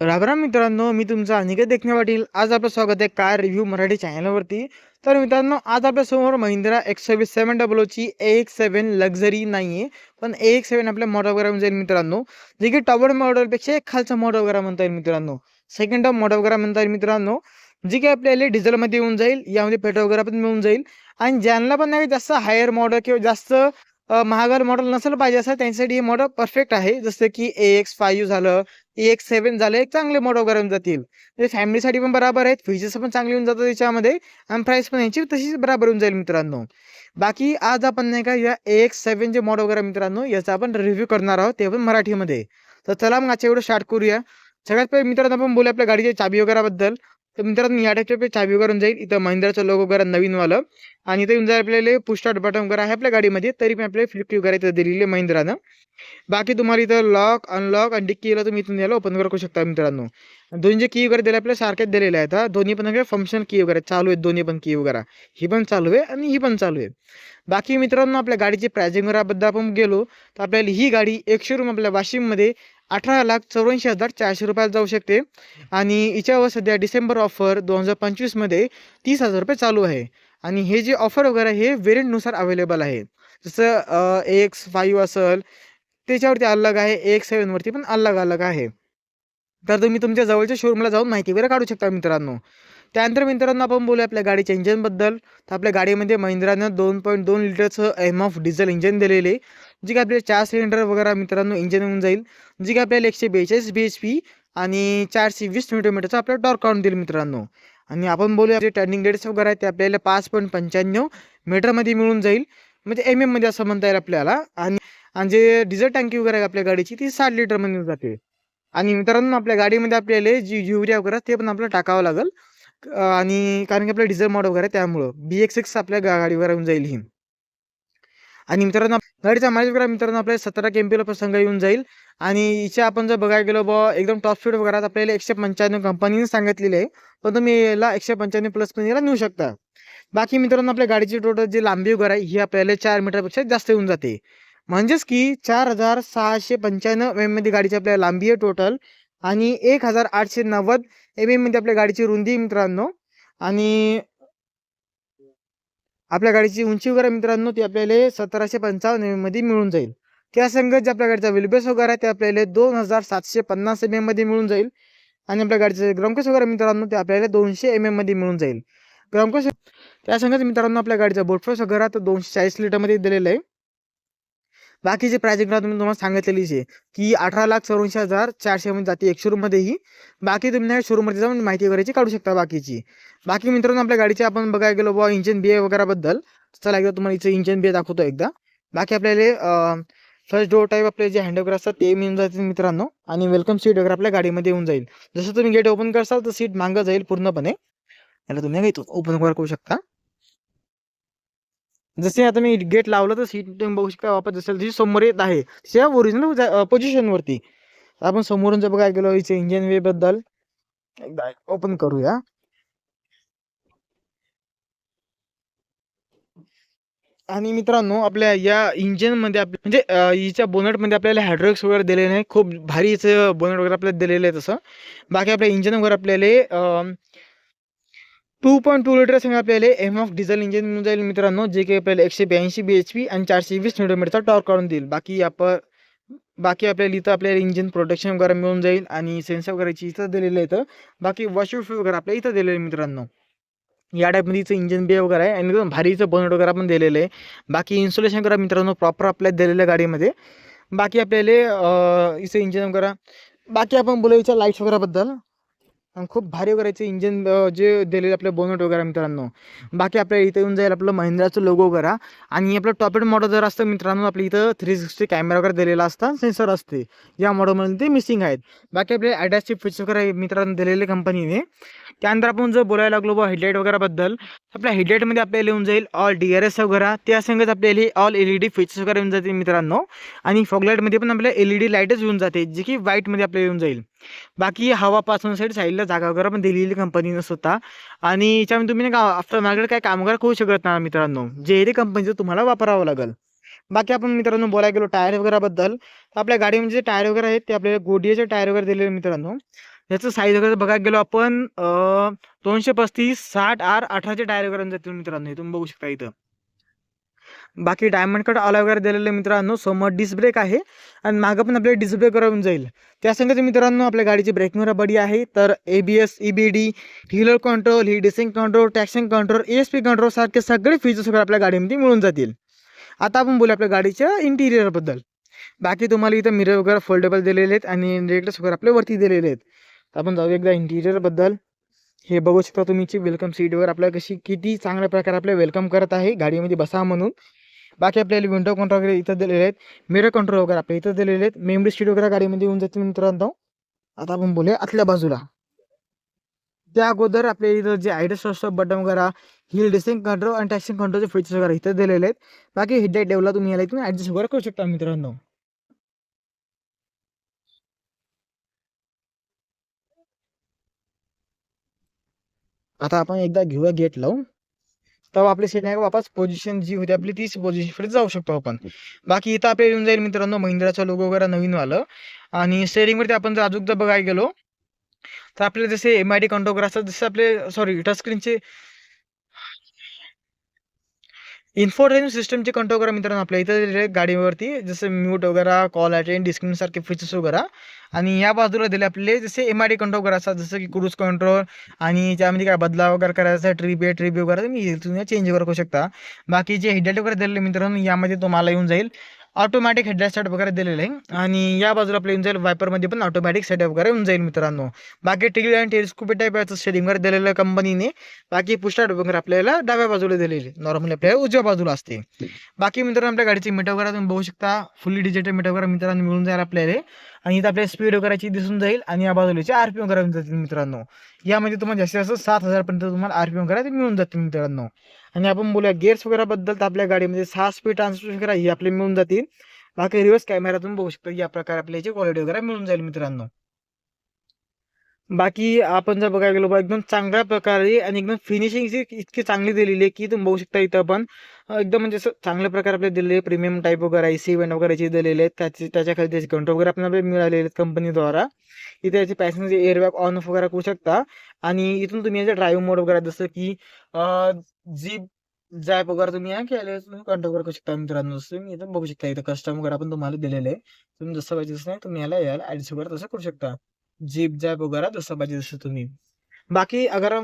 राम मित्रांनो, मी तुमचा अनिकेत देखणे पाटील. आज आपलं स्वागत आहे कार रिव्ह्यू मराठी चॅनलवरती. तर मित्रांनो, आज आपल्यासमोर महिंद्रा X27 ची AX7 लक्झरी नाही आहे, पण AX7 आपल्या मॉडेल वगैरे म्हणून जाईल मित्रांनो. जे की टॉप मॉडेलपेक्षा एक खालचा मॉडेल वगैरे म्हणता येईल मित्रांनो. सेकंड टॉप मॉडेल वगैरे म्हणता येईल मित्रांनो. जी की आपल्याला डिझेलमध्ये येऊन जाईल, यामध्ये पेट्रोल वगैरे पण मिळून जाईल. आणि ज्यांना पण नाही जास्त हायर मॉडेल किंवा जास्त महागार मॉडेल नसेल पाहिजे असं त्यांच्यासाठी हे मॉडेल परफेक्ट आहे. जसं की AX5 झालं, AX7 झालं, एक चांगले मॉडेल वगैरे येऊन जातील. ते फॅमिलीसाठी पण बरोबर आहेत, फीचर्स पण चांगले येऊन जातात त्याच्यामध्ये आणि प्राईस पण यांची तशीच बरोबर येऊन जाईल मित्रांनो. बाकी आज आपण नाही का या AX7 चे मॉडेल वगैरे मित्रांनो याचा आपण रिव्ह्यू करणार आहोत, ते पण मराठीमध्ये. तर चला मग आजच्या व्हिडिओ स्टार्ट करूया. सगळ्यात पहिले मित्रांनो आपण बोलूया आपल्या गाडीच्या चाबी वगैरेबद्दल. तर मित्रांनो या टाईपच्या चाबी वगैरे जाईल. इथं महिंद्राचं लोगो वगैरे नवीनवालं आणि इथे येऊन जाईल आपल्याला पुश स्टार्ट बटन वगैरे आहे आपल्या गाडीमध्ये, तरी पण आपल्याला फ्लिप वगैरे इथं दिलेली आहे महिंद्रानं. बाकी तुम्हाला इथं लॉक अनलॉक आणि डिक्कीला तुम्ही इथून याला ओपन करू शकता मित्रांनो. दोन्ही जे की वगैरे दिले आपल्या सारखेच दिलेले आहेत. दोन्ही पण फंक्शन की वगैरे चालू आहेत, दोन्ही पण की वगैरे ही पण चालू आहे आणि ही पण चालू आहे. बाकी मित्रांनो आपल्या गाडीची प्राइसिंग वगैरेबद्दल आपण गेलो तर आपल्याला ही गाडी एक शोरूम आपल्या वाशिममध्ये 18,84,400 रुपयाला जाऊ शकते आणि हिच्यावर सध्या डिसेंबर ऑफर 2025मध्ये 30,000 रुपये चालू आहे. आणि हे जे ऑफर वगैरे हे व्हेरियंटनुसार अवेलेबल आहे. जसं AX5 असेल त्याच्यावरती अलग आहे, AX7 वरती पण अलग आहे. तर तुम्ही तुमच्या जवळच्या शोरूमला जाऊन माहिती वगैरे काढू शकता मित्रांनो. त्यानंतर मित्रांनो आपण बोलूया आपल्या गाडीच्या इंजिनबद्दल. तर आपल्या गाडीमध्ये महिंद्रानं 2.2 लिटरचं ऑफ डिझेल इंजिन दिलेले आहे, जी काय आपल्याला 4 सिलेंडर वगैरे मित्रांनो इंजिन होऊन जाईल, जी काय आपल्याला 142 bhp आणि 420 न्यूटन आपल्याला टॉर्क काढून देईल मित्रांनो. आणि आपण बोलूया जे टर्निंग रेट्स वगैरे आहेत ते आपल्याला 5.95 मीटरमध्ये मिळून जाईल, म्हणजे मध्ये असं म्हणता येईल आपल्याला. आणि जे डिझेल टँकी वगैरे आहे आपल्या गाडीची ती 60 लिटरमध्ये जाते. आणि मित्रांनो आपल्या गाडीमध्ये आपल्याला जी युरिया वगैरे ते पण आपल्याला टाकावं लागेल. आणि कारण की आपलं डिझेल मॉडेल वगैरे त्यामुळं BX6 आपल्या गाडीवर येऊन जाईल ही. आणि मित्रांनो गाडीचा मायलेज वगैरे मित्रांनो आपल्याला 17 KMPला प्रसंग येऊन जाईल. आणि हिच्या आपण जर बघायला गेलो बुवा एकदम टॉप स्पीड वगैरे आपल्याला 195 कंपनीने सांगितलेली आहे, पण तुम्ही याला 195 प्लस पण याला नेऊ शकता. बाकी मित्रांनो आपल्या गाडीची टोटल जी लांबी वगैरे आहे ही आपल्याला 4 मीटरपेक्षा जास्त येऊन जाते. म्हणजेच की 4,695 मध्ये गाडीची आपल्याला लांबी आहे टोटल आणि 1,890 मध्ये आपल्या गाडीची रुंदी आहे मित्रांनो. आणि आपल्या गाडीची उंची वगैरे मित्रांनो ती आपल्याला 1755 मध्ये मिळून जाईल. त्या संगत जे आपल्या गाडीचा व्हीलबेस वगैरे आहे ते आपल्याला 2,750 मध्ये मिळून जाईल. आणि आपल्या गाडीचे ग्राउंड वगैरे मित्रांनो ते आपल्याला 200 मध्ये मिळून जाईल. ग्राउंड त्या संगत मित्रांनो आपल्या गाडीचा बोटफेस वगैरे तर 240 लिटरमध्ये दिलेलं आहे. बाकीची प्राइसिंग तुम्हाला सांगितलेलीच आहे की 18,84,400 मध्ये जाते एक शोरूममध्येही. बाकी तुम्ही शोरूममध्ये जाऊन माहिती वगैरेची काढू शकता बाकीची. बाकी मित्रांनो आपल्या गाडीचे आपण बघायला गेलो बुवा इंजिन बी वगैरे बद्दल. चला एकदा तुम्हाला इथं इंजिन बी दाखवतो एकदा. बाकी आपल्याला फर्स्ट डोअर टाईप आपले जे हँड वगैरे असतात ते मिळून जातील मित्रांनो. आणि वेलकम सीट वगैरे आपल्या गाडीमध्ये येऊन जाईल. जसं तुम्ही गेट ओपन करसाल तर सीट मागं जाईल पूर्णपणे. याला तुम्ही इथून ओपन वगैरे करू शकता. जसे आता मी गेट लावलं तर सीट तुम्ही बघू शकता वापस जसं जी समोर येत आहे त्या ओरिजिनल पोझिशनवरती. आपण समोरून जर बघायला गेलो हिचे इंजिन वे बद्दल एकदा ओपन करूया. आणि मित्रांनो आपल्या या इंजिनमध्ये म्हणजे हिच्या बोनटमध्ये आपल्याला हायड्रोलिक्स वगैरे दिलेले नाही, खूप भारी हिचं बोनट वगैरे आपल्याला दिलेलं आहे तसं. बाकी आपल्या इंजिन वगैरे आपल्याला 2.2 लिटर सांगा आपल्याला ऑफ डिझेल इंजिन मिळून जाईल मित्रांनो, जे की आपल्याला 182 bhp आणि 420 न्यूटन टॉर्क काढून देईल. बाकी आपल्याला इथं आपल्याला इंजिन प्रोटेक्शन वगैरे मिळून जाईल आणि सेन्सर वगैरेची इथं दिलेलं आहे. इथं बाकी वॉशरूम वगैरे आपल्या इथं दिलेलं आहे मित्रांनो. या टाईपमध्ये इथं इंजिन बे वगैरे आहे आणि एकदम भारीचं बोनट वगैरे पण दिलेलं आहे. बाकी इन्स्टॉलेशन वगैरे मित्रांनो प्रॉपर आपल्याला दिलेल्या गाडीमध्ये. बाकी आपल्याला इथं इंजिन वगैरे. बाकी आपण बोलायचं लाईट्स वगैरेबद्दल आणि खूप भारी वगैरेचे इंजिन जे दिलेले आपले बोनट वगैरे मित्रांनो. बाकी आपल्या इथं येऊन जाईल आपलं महिंद्राचं लोगो वगैरे. आणि आपलं टॉप एंड मॉडेल जर असतं मित्रांनो आपल्या इथं 360 कॅमेरा वगैरे दिलेला असता, सेन्सर असते. या मॉडेलमध्ये ते मिसिंग आहेत. बाकी आपले ॲडॅसचे फीचर्स वगैरे मित्रांनो दिलेले कंपनीने. त्यानंतर आपण जर बोलायला लागलो बा हेडलाईट वगैरेबद्दल, आपल्या हेडलाईटमध्ये आपल्याला येऊन जाईल ऑल DRS वगैरे, त्यासंगत आपल्याला ऑल LED फीचर्स वगैरे येऊन जातील मित्रांनो. आणि फॉगलाईटमध्ये पण आपल्याला LED लाईटच येऊन जाते, जी की व्हाईटमध्ये आपल्याला येऊन जाईल. बाकी हवा पासून साईडला जागा वगैरे पण दिलेली कंपनीनं स्वतः. आणि याच्यामध्ये तुम्ही नाही का आफ्टर मार्केट काय काम वगैरे करू शकत नाही मित्रांनो, जे कंपनीचं तुम्हाला वापरावं लागेल. बाकी आपण मित्रांनो बोलायला गेलो टायर वगैरेबद्दल, तर आपल्या गाडीमध्ये जे टायर वगैरे आहेत ते आपल्याला गोडियाचे टायर वगैरे दिलेले मित्रांनो. याचं साईज वगैरे बघायला गेलो आपण 235 60 R18चे टायर वगैरे जातील मित्रांनो. हे तुम्ही बघू शकता इथं. बाकी डायमंड कट अलॉय वगैरे दिलेले मित्रांनो. समोर डिस्क ब्रेक आहे आणि मागं पण आपल्याला डिस्क ब्रेक करून जाईल. त्यासंगत मित्रांनो आपल्या गाडीची ब्रेकिंग बडी आहे. तर ABS, EBD, व्हीलर कंट्रोल, ही डिसिंग control, traction control, ESP control सारखे सगळे फीचर्स वगैरे आपल्या गाडीमध्ये मिळून जातील. आता आपण बोलू आपल्या गाडीच्या इंटिरियरबद्दल. बाकी तुम्हाला इथं मिरर वगैरे फोल्डेबल दिलेले आहेत आणि रेग्युलर्स वगैरे आपल्या वरती दिलेले आहेत. आपण जाऊ एकदा इंटिरियरबद्दल. हे बघू शकता तुम्ही वेलकम सीटवर आपल्याला कशी किती चांगल्या प्रकारे आपल्या वेलकम करत आहे गाडीमध्ये बसा म्हणून. बाकी आपल्याला विंडो कंट्रोल वगैरे इथं दिलेले आहेत. मिरर कंट्रोल वगैरे आपल्या इथं दिलेले आहेत. मेमरी सीट वगैरे गाडीमध्ये येऊन जातील मित्रांनो. आता आपण बोलूया आतल्या बाजूला. त्या अगोदर आपल्या इथं जे आयडस स्टॉप बटन वगैरे, हिल डिसेंग कंट्रोल आणि टॅक्सिंग कंट्रोलचे फीचर्स वगैरे इथं दिलेले आहेत. बाकी हेडलाईट डेव्हला तुम्ही याला इथून ॲडजस्ट वगैरे करू शकता मित्रांनो. आता आपण एकदा घेऊया गेट लावून. तेव्हा आपली सीट नाही वापस पोझिशन जी होती आपली तीच पोझिशनकडे जाऊ शकतो आपण. बाकी इथं आपल्याला येऊन जाईल मित्रांनो महिंद्राचा लोगो वगैरे नवीन वालं. आणि स्टेअरिंगवरती आपण जर अजून बघायला गेलो तर आपल्याला जसे MID कंट्रोल असतात, जसे आपले टच स्क्रीनचे इन्फोटेनमेंट सिस्टमचे कंट्रोल करा मित्रांनो आपल्या इथं गाडीवरती, जसं म्यूट वगैरे, कॉल अटेंड, डिस्क्रिप्शन सारखे फीचर्स वगैरे. आणि या बाजूला दिले आपले जसे MID कंट्रोल करा असतात, जसं की क्रूज कंट्रोल आणि त्यामध्ये काय बदलाव वगैरे करायचा, ट्रिप वगैरे तुम्ही चेंज वगैरे करू शकता. बाकी जे हेडलाईट वगैरे दिलेले मित्रांनो यामध्ये तुम्हाला येऊन जाईल ऑटोमॅटिक हेडलाईट सेटअप वगैरे दिलेलं आहे. आणि या बाजूला आपल्या येऊन जाईल वायपरमध्ये पण ऑटोमॅटिक सेटअप वगैरे येऊन जाईल मित्रांनो. बाकी टेल आणि टेलिस्कोपिक टाईप याचं शेडिंग वगैरे दिलेलं कंपनीने. बाकी पुष्टा वगैरे आपल्याला डाव्या बाजूला दिलेले, नॉर्मली आपल्याला उजव्या बाजूला असते. बाकी मित्रांनो आपल्या गाडीची मीटर वगैरे तुम्ही बघू शकता, फुल्ली डिजिटल मीटर वगैरे मित्रांनो मिळून जाईल आपल्याला. आणि इथं आपल्याला स्पीड वगैरेची दिसून जाईल आणि या बाजूलाचे RPM वगैरे मिळून जातील मित्रांनो. यामध्ये तुम्हाला जास्तीत जास्त 7,000 पर्यंत तुम्हाला RPM वगैरे मिळून जातील मित्रांनो. आणि आपण बोलूया गेअर्स वगैरे बद्दल, तर आपल्या गाडीमध्ये 6 स्पीड ट्रान्समिशन वगैरे ही आपले मिळून जातील. बाकी रिव्हर्स कॅमेरा तुम्ही बघू शकता या प्रकारे आपल्याची क्वालिटी वगैरे मिळून जाईल मित्रांनो. बाकी आपण जर बघायला गेलो एकदम चांगल्या प्रकारे आणि एकदम फिनिशिंग इतकी चांगली दिलेली आहे की तुम्ही बघू शकता इथं आपण एकदम म्हणजे असं चांगल्या प्रकारे आपल्याला दिलेले प्रीमियम टाईप वगैरे AC वेंट वगैरेचे दिलेले आहेत. त्याच्या खाली त्याचे कंट्रोल वगैरे आपल्याला मिळालेले आहेत कंपनीद्वारा. इथे याचे पॅसेंजर एअरबॅग ऑन ऑफ वगैरे करू शकता. आणि इथून तुम्ही याचे ड्राईव्ह मोड वगैरे जसं की जीप जॅप वगैरे तुम्ही तुम्ही कंट्रोल करू शकता मित्रांनो. जसं तुम्ही इथं बघू शकता इथं कस्टम वगैरे आपण तुम्हाला दिलेलं आहे. तुम्ही जसं पाहिजे तसं नाही तुम्ही याला ॲडजस्ट वगैरे तसं करू शकता. जीप जॅप वगैरे जसं पाहिजे तसं तुम्ही. बाकी अगर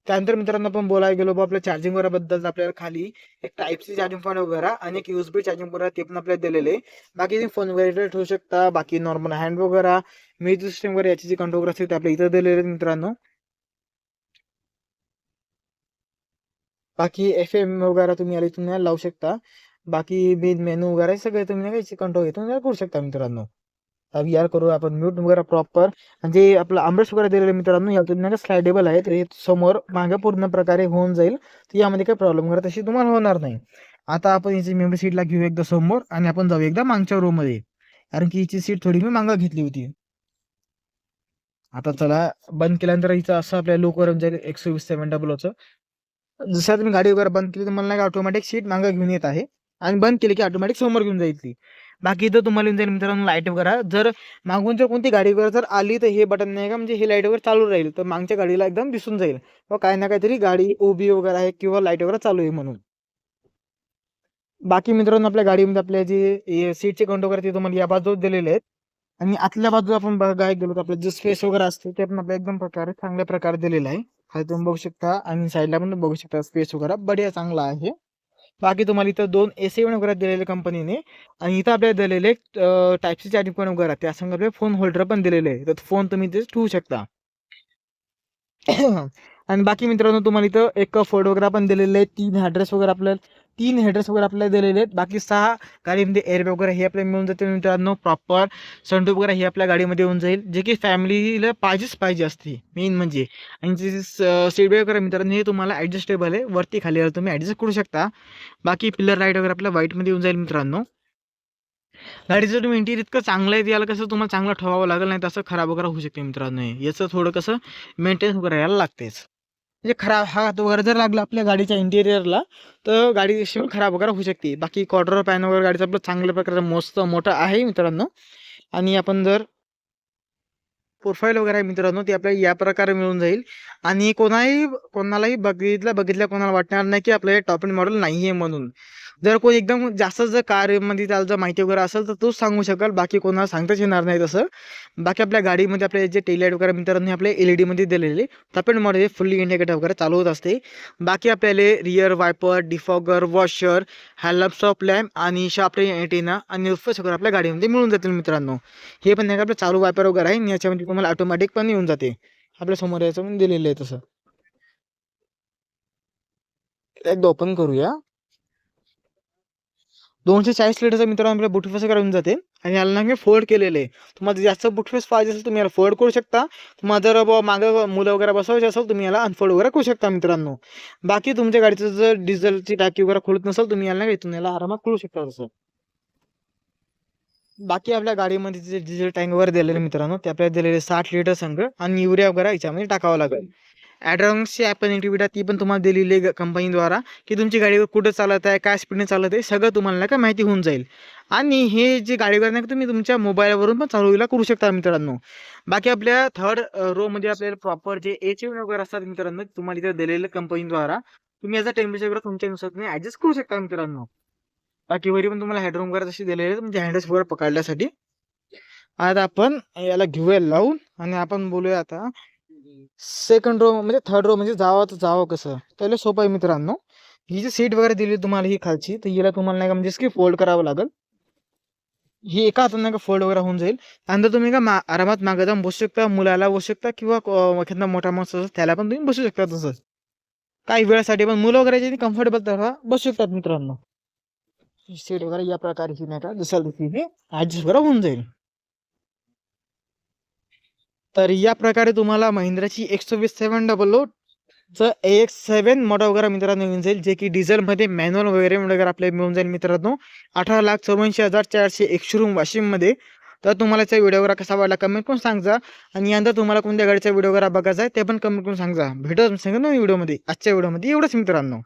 त्यानंतर मित्रांनो आपण बोलायला गेलो आपल्या चार्जिंग वगैरे बद्दल, आपल्याला खाली एक टाईप-सी चार्जिंग पॉईंट वगैरे आणि एक USB चार्जिंग पॉईंट ते पण आपल्याला दिलेले आहे. बाकी तुम्ही फोन वगैरे ठेवू शकता. बाकी नॉर्मल हँड वगैरे, म्युझिक सिस्टम वगैरे याची जी कंट्रोल असते ते आपल्या इथं दिलेले आहेत मित्रांनो. बाकी FM वगैरे तुम्ही याला इथून लावू शकता. बाकी मेन मेनू वगैरे सगळे तुम्ही याची कंट्रोल इथून करू शकता मित्रांनो. अब यार करू आपण म्यूट वगैरे प्रॉपर. म्हणजे आपलं आमरेस वगैरे दिलेलं मित्रांनो यातून स्लायडेबल आहे, तर हे समोर मागे पूर्ण प्रकारे होऊन जाईल. तर यामध्ये काही प्रॉब्लेम वगैरे तशी तुम्हाला होणार नाही. आता आपण याची मेमरी सीटला घेऊ एकदा समोर आणि आपण जाऊ एकदा मागच्या रो मध्ये, कारण की हिची सीट थोडी मी मागं घेतली होती. आता चला बंद केल्यानंतर हिचं असं आपल्या लुक वर जाईल 12700. जसं तुम्ही गाडी वगैरे बंद केली तर मला ऑटोमॅटिक सीट मागं घेऊन येत आहे आणि बंद केली की ऑटोमॅटिक समोर घेऊन जाईल ती. बाकी इथं तुम्हाला येऊन जाईल मित्रांनो लाईट वगैरे. जर मागून जर कोणती गाडी वगैरे जर आली तर हे बटन नाही का, म्हणजे हे लाईट वगैरे चालू राहील, तर मागच्या गाडीला एकदम दिसून जाईल व काही ना काहीतरी गाडी उभी वगैरे आहे किंवा लाईट वगैरे चालू आहे म्हणून. बाकी मित्रांनो आपल्या गाडीमध्ये आपल्या जे सीटचे कंट्रोल वगैरे ते तुम्हाला या बाजूला दिलेले आहेत. आणि आतल्या बाजूला आपण बघायला गेलो तर आपलं जे स्पेस वगैरे असते ते पण आपल्या एकदम प्रकारे चांगल्या प्रकारे दिलेलं आहे. खाली तुम्ही बघू शकता आणि साईडला पण बघू शकता स्पेस वगैरे बढिया चांगला आहे. बाकी तुम्हाला इथं 2 AC वगैरे दिलेले कंपनीने. आणि इथं आपल्याला दिलेले टाईप-सी चार्जिंग पॉईंट वगैरे, त्या संग आपल्याला फोन होल्डर पण दिलेले आहे, तर फोन तुम्ही इथे ठेवू शकता. आणि बाकी मित्रांनो तुम्हाला इथं एक फोल्ड वगैरे पण दिलेले आहेत. 3 हेडरेस्ट वगैरे आपल्याला दिलेले आहेत. बाकी 6 गाडीमध्ये एअरबॅग वगैरे हे आपल्याला मिळून जातील मित्रांनो. प्रॉपर सनरूफ वगैरे हे आपल्या गाडीमध्ये येऊन जाईल, जे की फॅमिलीला पाहिजे असते मेन म्हणजे. आणि जे सीट बेल्ट वगैरे मित्रांनो हे तुम्हाला ॲडजस्टेबल आहे, वरती खाली तुम्ही ॲडजस्ट करू शकता. बाकी पिलर लाईट वगैरे आपल्या व्हाईटमध्ये येऊन जाईल मित्रांनो. गाडीचं तुम्ही इंटिरियर इतकं चांगलं आहे, याला कसं तुम्हाला चांगलं ठेवावं लागेल, नाही तसं खराब वगैरे होऊ शकते मित्रांनो. याचं थोडं कसं मेंटेनन्स वगैरे यायला लागतेच. म्हणजे खराब हात वगैरे जर लागला आपल्या गाडीच्या इंटिरियरला तर गाडी अशी खराब वगैरे होऊ शकते. बाकी क्वार्टर पॅन वगैरे गाडीचं आपलं चांगल्या प्रकारचं मस्त मोठं आहे मित्रांनो. आणि आपण जर प्रोफाईल वगैरे आहे मित्रांनो ती आपल्याला या प्रकारे मिळून जाईल. आणि कोणालाही बघितल्या कोणाला वाटणार नाही की आपलं हे टॉप एंड मॉडेल नाहीये म्हणून. जर कोणी एकदम जास्त जर कारमध्ये त्याला जर माहिती वगैरे असेल तर तोच सांगू शकेल, बाकी कोणाला सांगताच येणार नाही तसं. बाकी आपल्या गाडीमध्ये आपले जे टेल लाईट वगैरे मित्रांनो आपले LED मध्ये दिलेले top end model fully indicator वगैरे चालू होत असते. बाकी आपल्याला rear viper, defogger, washer, headlamp lamp आणि आपले एंटेना आणि रूफर्स वगैरे आपल्या गाडीमध्ये मिळून जातील मित्रांनो. हे पण नाही का आपलं चालू वायपर वगैरे आहे आणि याच्यामध्ये तुम्हाला ऑटोमॅटिक पण येऊन जाते. आपल्या समोर याचं दिलेलं आहे तसं. एकदा ओपन करूया. 240 लिटरचं मित्रांनो आपल्या बुटस्पेस वगैरे येऊन जाते आणि याला मी फोल्ड केलेले आहे. तुम्हाला जास्त बुटस्पेस पाहिजे असेल तुम्ही याला फोल्ड करू शकता. तुम्हाला जर मागं मुलं वगैरे बसवायचे असेल तुम्ही याला अनफोल्ड वगैरे करू शकता मित्रांनो. बाकी तुमच्या गाडीचं जर डिझेलची टाकी वगैरे खोलत नसेल तुम्ही याला इथून याला आरामात खोलू शकता तसं. बाकी आपल्या गाडीमध्ये जे डिझेल टँक वगैरे दिलेले मित्रांनो ते आपल्याला दिलेले 60 लिटर संघ आणि युरिया वगैरे याच्यामध्ये टाकावं लागेल. ॲडव्हान्सची कनेक्टिव्हिटी ती पण तुम्हाला दिलेली आहे कंपनीद्वारा की तुमची गाडी कुठं चालत आहे, काय स्पीडने चालत आहे, सगळं तुम्हाला नाही का माहिती होऊन जाईल. आणि हे जे गाडीवर नाही का तुम्ही तुमच्या मोबाईलवरून पण चालूला करू शकता मित्रांनो. बाकी आपल्या थर्ड रो मध्ये आपल्याला प्रॉपर जे एच वगैरे असतात मित्रांनो तुम्हाला इथे दिलेलं कंपनीद्वारा तुम्ही याचा टेम्परेचर वगैरे तुमच्यानुसार तुम्ही ॲडजस्ट करू शकता मित्रांनो. बाकी वरी पण तुम्हाला हेडरूम वगैरे तशी दिलेले आहे तुमच्या हँडल्स वगैरे पकडण्यासाठी. आता आपण याला घेऊया लावून आणि आपण बोलूया आता सेकंड रो म्हणजे थर्ड रो म्हणजे जावं कसं त्याला सोपं आहे मित्रांनो. ही जी सीट वगैरे दिली तुम्हाला ही खालची तर हिला तुम्हाला नाही का म्हणजे की फोल्ड करावं लागेल. ही एका हाताने नाही का फोल्ड वगैरे होऊन जाईल. त्यानंतर तुम्ही का आरामात मागे जाऊन बसू शकता, मुलाला बसू शकता किंवा एखादा मोठा माणूस असेल त्याला पण तुम्ही बसू शकता तसं. काही वेळासाठी पण मुलं वगैरे कम्फर्टेबल तर बसू शकतात मित्रांनो. सीट वगैरे या प्रकारे ही नाही का दुसऱ्या दिवशी ऍडजस्ट वगैरे होऊन जाईल. तर या प्रकारे तुम्हाला महिंद्राची 120/700 चं AX7 मॉडेल वगैरे मित्रांनो मिळून जाईल, जे की डिझेलमध्ये मॅन्युअल वगैरे आपल्याला मिळून जाईल मित्रांनो 18,84,400 एक शोरूम वाशिममध्ये. तर तुम्हाला याचा व्हिडिओ वगैरे कसा वाटला कमेंट करून सांगा. आणि यानंतर तुम्हाला कोणत्या गाडीचा व्हिडिओ वगैरे बघायचा आहे ते पण कमेंट करून सांगा. भेटू सांगा ना व्हिडिओमध्ये. आजच्या व्हिडिओमध्ये एवढंच मित्रांनो.